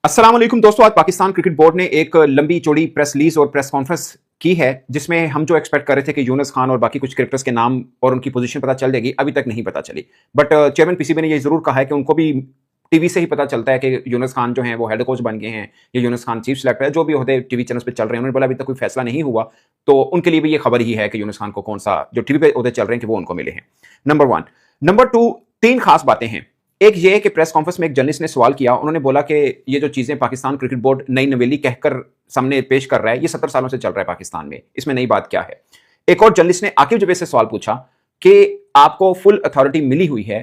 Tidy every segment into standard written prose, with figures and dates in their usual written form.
अस्सलाम वालेकुम दोस्तों, आज पाकिस्तान क्रिकेट बोर्ड ने एक लंबी चौड़ी प्रेस रिलीज और प्रेस कॉन्फ्रेंस की है जिसमें हम जो एक्सपेक्ट कर रहे थे कि यूनुस खान और बाकी कुछ क्रिकेटर्स के नाम और उनकी पोजीशन पता चल जाएगी, अभी तक नहीं पता चली। बट चेयरमैन पीसीबी ने ये जरूर कहा है कि उनको भी टीवी से ही पता चलता है कि यूनुस खान जो है वो हेड कोच बन गए हैं या यूनुस खान चीफ सेलेक्टर है, जो भी होते टीवी चैनल पे चल रहे हैं। उन्होंने बोला अभी तक कोई फैसला नहीं हुआ, तो उनके लिए भी ये खबर ही है कि यूनुस खान को कौन सा जो टीवी पे होते चल रहे हैं कि वो उनको मिले हैं। Number one. नंबर टू, तीन खास बातें हैं। एक ये है कि प्रेस कॉन्फ्रेंस में एक जर्नलिस्ट ने सवाल किया, उन्होंने बोला कि ये जो चीजें पाकिस्तान क्रिकेट बोर्ड नई नवेली कहकर सामने पेश कर रहा है, ये 70 सालों से चल रहा है पाकिस्तान में, इसमें नई बात क्या है। एक और जर्नलिस्ट ने आकिब जुबैर से सवाल पूछा कि आपको फुल अथॉरिटी मिली हुई है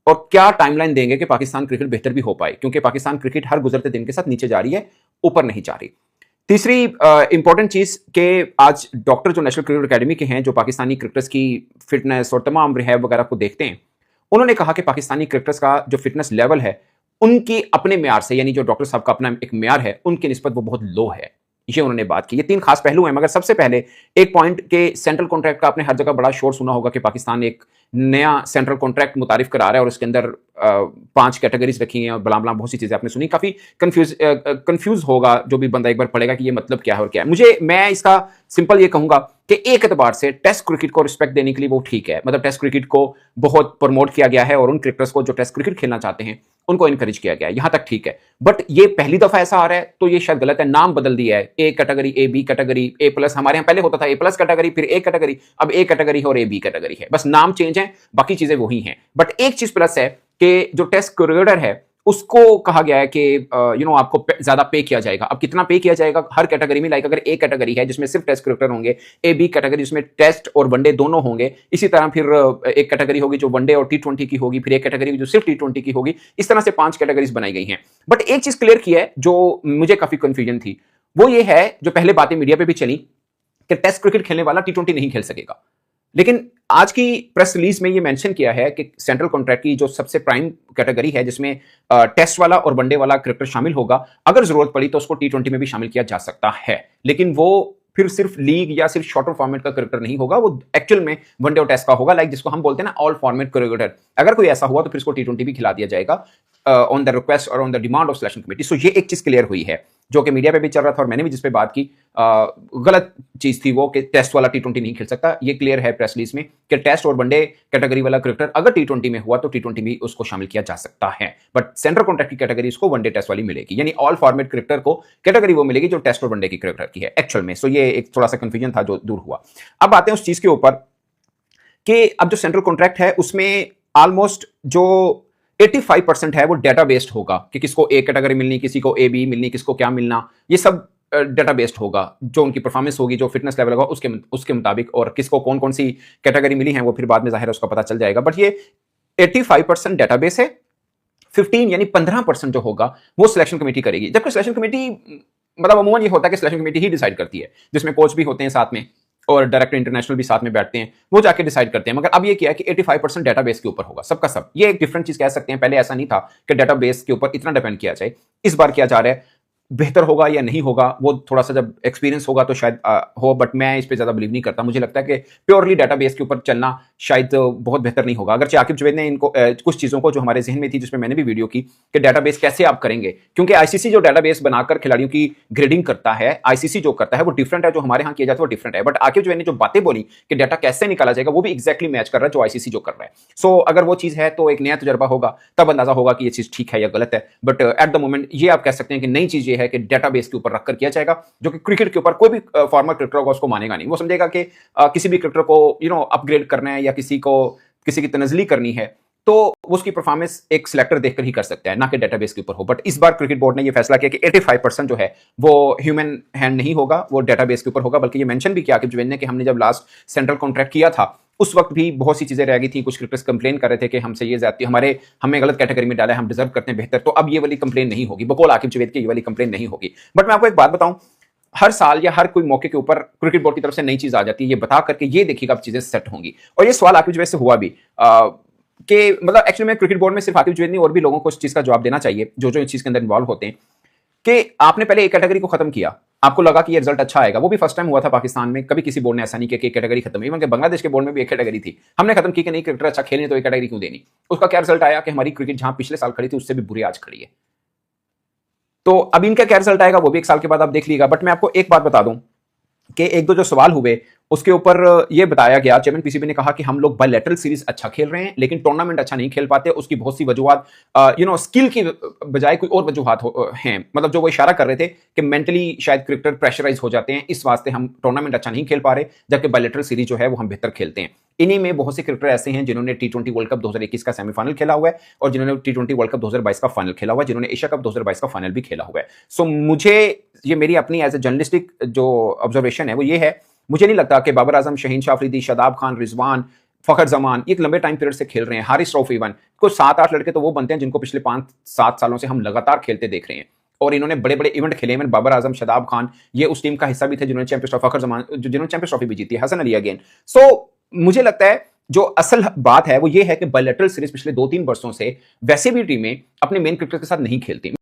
और क्या टाइमलाइन देंगे कि पाकिस्तान क्रिकेट बेहतर भी हो पाए, क्योंकि पाकिस्तान क्रिकेट हर गुजरते दिन के साथ नीचे जा रही है, ऊपर नहीं जा रही। तीसरी इंपॉर्टेंट चीज कि आज डॉक्टर जो नेशनल क्रिकेट अकेडमी के हैं, जो पाकिस्तानी क्रिकेटर्स की फिटनेस और तमाम रिहैब वगैरह को देखते हैं, उन्होंने कहा कि पाकिस्तानी क्रिकेटर्स का जो फिटनेस लेवल है उनकी अपने म्यार से, यानी जो डॉक्टर साहब का अपना एक म्यार है, उनकी निस्बत वो बहुत लो है। ये उन्होंने बात की। ये तीन खास पहलू हैं, मगर सबसे पहले एक पॉइंट के सेंट्रल कॉन्ट्रैक्ट का आपने हर जगह बड़ा शोर सुना होगा कि पाकिस्तान एक नया सेंट्रल कॉन्ट्रैक्ट मुतारिफ करा रहा है और उसके अंदर 5 कैटेगरीज रखी हैं और बला बला बहुत सी चीजें आपने सुनी। काफी कंफ्यूज होगा जो भी बंदा एक बार पढ़ेगा कि ये मतलब क्या है और क्या है। मैं इसका सिंपल ये कहूंगा कि एक एतबार से टेस्ट क्रिकेट को रिस्पेक्ट देने के लिए वो ठीक है, मतलब टेस्ट क्रिकेट को बहुत प्रमोट किया गया है और उन क्रिकेटर्स को जो टेस्ट क्रिकेट खेलना चाहते हैं उनको इनकरेज किया गया है, यहां तक ठीक है। बट ये पहली दफा ऐसा आ रहा है तो ये शायद गलत है। नाम बदल दिया है, A category, A B category, A plus. हमारे यहां पहले होता था ए प्लस कैटेगरी, फिर ए कैटेगरी, अब ए कैटेगरी है और ए बी कैटेगरी है, बस नाम चेंज है, बाकी चीजें वही हैं। बट एक चीज प्लस है कि जो टेस्ट क्रिकेटर है उसको कहा गया है कि आपको ज्यादा पे किया जाएगा। अब कितना पे किया जाएगा हर कैटेगरी में, लाइक अगर ए कैटेगरी है जिसमें सिर्फ टेस्ट क्रिकेटर होंगे, ए बी कैटेगरी जिसमें टेस्ट और वनडे दोनों होंगे, इसी तरह फिर एक कैटेगरी होगी जो वनडे और T20 की होगी, फिर एक कैटेगरी जो सिर्फ T20 की होगी। इस तरह से 5 कैटेगरीज बनाई गई हैं। बट एक चीज क्लियर की है जो मुझे काफी कंफ्यूजन थी, वो ये है, जो पहले बातें मीडिया पे भी चली कि टेस्ट क्रिकेट खेलने वाला T20 नहीं खेल सकेगा। लेकिन आज की प्रेस रिलीज में ये मेंशन किया है कि सेंट्रल कॉन्ट्रैक्ट की जो सबसे प्राइम कैटेगरी है जिसमें टेस्ट वाला और वनडे वाला क्रिकेटर शामिल होगा, अगर जरूरत पड़ी तो उसको T20 में भी शामिल किया जा सकता है। लेकिन वो फिर सिर्फ लीग या सिर्फ शॉर्टर फॉर्मेट का क्रिकेटर नहीं होगा, वो एक्चुअल में वनडे और टेस्ट का होगा, लाइक जिसको हम बोलते हैं ना ऑल फॉर्मेट क्रिकेटर। अगर कोई ऐसा हुआ तो फिर उसको T20 भी खिला दिया जाएगा ऑन द रिक्वेस्ट और on the demand of selection committee. So ये एक चीज क्लियर हुई है जो कि मीडिया पे भी चल रहा था और मैंने भी जिस पे बात की, गलत चीज थी वो कि टेस्ट वाला T20 नहीं खेल सकता। ये क्लियर है प्रेस रिलीज में कि टेस्ट और वनडे कैटेगरी वाला क्रिकेटर अगर T20 में हुआ तो T20 में उसको शामिल किया जा सकता है। बट सेंट्रल कॉन्ट्रैक्ट की कैटेगरी उसको वनडे टेस्ट वाली मिलेगी, यानी ऑल फॉर्मेट क्रिकेटर को कैटेगरी वो मिलेगी जो टेस्ट और वनडे की क्रिकेटर की है एक्चुअल में। सो ये एक थोड़ा सा कंफ्यूजन था जो दूर हुआ। अब आते हैं उस चीज के ऊपर कि अब जो सेंट्रल कॉन्ट्रैक्ट है उसमें ऑलमोस्ट जो 85% है वो डेटा बेस्ड होगा कि किसको ए कैटेगरी मिलनी, किसी को ए बी मिलनी, किसको क्या मिलना, ये सब डेटा बेस्ड होगा। जो उनकी परफॉर्मेंस होगी, जो फिटनेस लेवल होगा उसके मुताबिक, और किसको कौन कौन सी कैटेगरी मिली है वो फिर बाद में जाहिर है उसका पता चल जाएगा। बट ये 85% डेटाबेस है, 15 यानी 15% जो होगा वो सिलेक्शन कमेटी करेगी। जबकि सिलेक्शन कमेटी मतलब अमूमन ये होता है कि सिलेक्शन कमेटी ही डिसाइड करती है, जिसमें कोच भी होते हैं साथ में और डायरेक्टर इंटरनेशनल भी साथ में बैठते हैं, वो जाके डिसाइड करते हैं। मगर अब ये किया कि 85% डेटाबेस के ऊपर होगा सबका सब। ये एक डिफरेंट चीज कह सकते हैं, पहले ऐसा नहीं था कि डेटाबेस के ऊपर इतना डिपेंड किया जाए। इस बार किया जा रहा है। बेहतर होगा या नहीं होगा वो थोड़ा सा जब एक्सपीरियंस होगा तो शायद हो, बट मैं इस पे ज्यादा बिलीव नहीं करता। मुझे लगता है कि प्योरली डेटाबेस के ऊपर चलना शायद बहुत बेहतर नहीं होगा। अगर आकिब जुबैर ने इनको कुछ चीजों को जो हमारे जहन में थी, जिसमें मैंने भी वीडियो की कि डेटाबेस कैसे आप करेंगे, क्योंकि आईसीसी जो डेटाबेस बनाकर खिलाड़ियों की ग्रेडिंग करता है, आईसीसी जो करता है वो डिफरेंट है, जो हमारे यहाँ किया जाता है वो डिफरेंट है। बट आकिब जुबैर ने जो बातें बोली कि डाटा कैसे निकाला जाएगा वो भी एक्जैक्टली मैच कर रहा है जो आईसीसी जो कर रहा है। सो अगर वो चीज है तो एक नया तजर्बा होगा, तब अंदाजा होगा कि ये चीज ठीक है या गलत है। बट एट द मोमेंट ये आप कह सकते हैं कि नई चीज ये है कि डेटाबेस के ऊपर रखकर किया जाएगा, जो कि क्रिकेट के ऊपर कोई भी फॉर्मर क्रिकेटर होगा उसको मानेगा नहीं। वो समझेगा कि किसी भी क्रिकेटर को अपग्रेड करना है या किसी की तनजली करनी है तो उसकी परफॉर्मेंस एक सिलेक्टर देखकर ही कर सकता है, ना कि डेटाबेस के ऊपर हो। बट इस बार क्रिकेट बोर्ड ने यह फैसला किया कि 85% जो है वो ह्यूमन हैंड नहीं होगा, वो डेटाबेस के ऊपर होगा। बल्कि ये मेंशन भी किया आकिब जुबैर ने कि हमने जब लास्ट सेंट्रल कॉन्ट्रैक्ट किया था उस वक्त भी बहुत सी चीजें रह गई थी। कुछ क्रिकेटर्स कंप्लेन कर रहे थे कि हमसे ये ज्यादती, हमें गलत कैटेगरी में डाला है, हम डिजर्व करते हैं बेहतर। तो अब ये वाली कंप्लेन नहीं होगी, बकौल आकिब जुबैर की ये वाली कंप्लेन नहीं होगी। बट मैं आपको एक बात बताऊं, हर साल या हर कोई मौके के ऊपर क्रिकेट बोर्ड की तरफ से नई चीज आ जाती है, ये बता करके ये देखिएगा अब चीजें सेट होंगी। और ये सवाल आकिब जुबैर से हुआ भी कि मतलब एक्चुअली में क्रिकेट बोर्ड में सिर्फ आकिब जुबैर नहीं और भी लोगों को इस चीज का जवाब देना चाहिए जो इस चीज के अंदर इन्वॉल्व होते हैं कि आपने पहले एक कैटेगरी को खत्म किया, आपको लगा कि ये रिजल्ट अच्छा आएगा। वो भी फर्स्ट टाइम हुआ था पाकिस्तान में, कभी किसी बोर्ड ने ऐसा नहीं किया कि कैटेगरी खत्म। इवन कि बांग्लादेश के बोर्ड में भी एक कैटेगरी थी, हमने खत्म की कि नहीं क्रिकेटर अच्छा खेले तो एक कैटेगरी क्यों देनी। उसका क्या रिजल्ट आया कि हमारी क्रिकेट जहां पिछले साल खड़ी थी उससे भी बुरी आज खड़ी है। तो अब इनका क्या रिजल्ट आएगा वो भी 1 साल के बाद आप देख लीजिएगा। बट मैं आपको एक बात बता दूं कि एक दो जो सवाल हुए उसके ऊपर यह बताया गया, चेयरमैन पीसीबी ने कहा कि हम लोग बायलैटरल सीरीज अच्छा खेल रहे हैं लेकिन टूर्नामेंट अच्छा नहीं खेल पाते। उसकी बहुत सी वजूहत स्किल की बजाय कोई और वजूहत हैं। मतलब जो वो इशारा कर रहे थे कि मेंटली शायद क्रिकेटर प्रेशराइज हो जाते हैं, इस वास्ते हम टूर्नामेंट अच्छा नहीं खेल पा रहे, जबकि बायलैटरल सीरीज जो है वो हम बेहतर खेलते हैं। इन्हीं में बहुत से क्रिकेटर ऐसे हैं जिन्होंने टी20 वर्ल्ड कप 2021 का सेमीफाइनल खेला हुआ है और जिन्होंने टी20 वर्ल्ड कप 2022 का फाइनल खेला हुआ है, जिन्होंने एशिया कप 2022 का फाइनल भी खेला हुआ है। सो मुझे ये मेरी अपनी एज ए जर्नलिस्टिक जो ऑब्जर्वेशन है वो ये है, मुझे नहीं लगता कि बाबर आजम, शहीन शाह अफरीदी, शादाब खान, रिजवान, फखर जमान एक लंबे टाइम पीरियड से खेल रहे हैं। हारिस रऊफ इवन कुछ 7-8 लड़के तो वो बनते हैं जिनको पिछले 5-7 सालों से हम लगातार खेलते देख रहे हैं और इन्होंने बड़े बड़े इवेंट खेले हैं। बाबर आजम, शादाब खान ये उस टीम का हिस्सा भी थे जिन्होंने चैंपियंस ट्रॉफी, फखर जमान जिन्होंने चैंपियंस ट्रॉफी भी जीती है, हसन अली अगेन। सो मुझे लगता है जो असल बात है वो ये है कि बायलैटरल सीरीज पिछले 2-3 वर्षों से वैसे भी टीमें अपने मेन क्रिकेटर के साथ नहीं खेलती।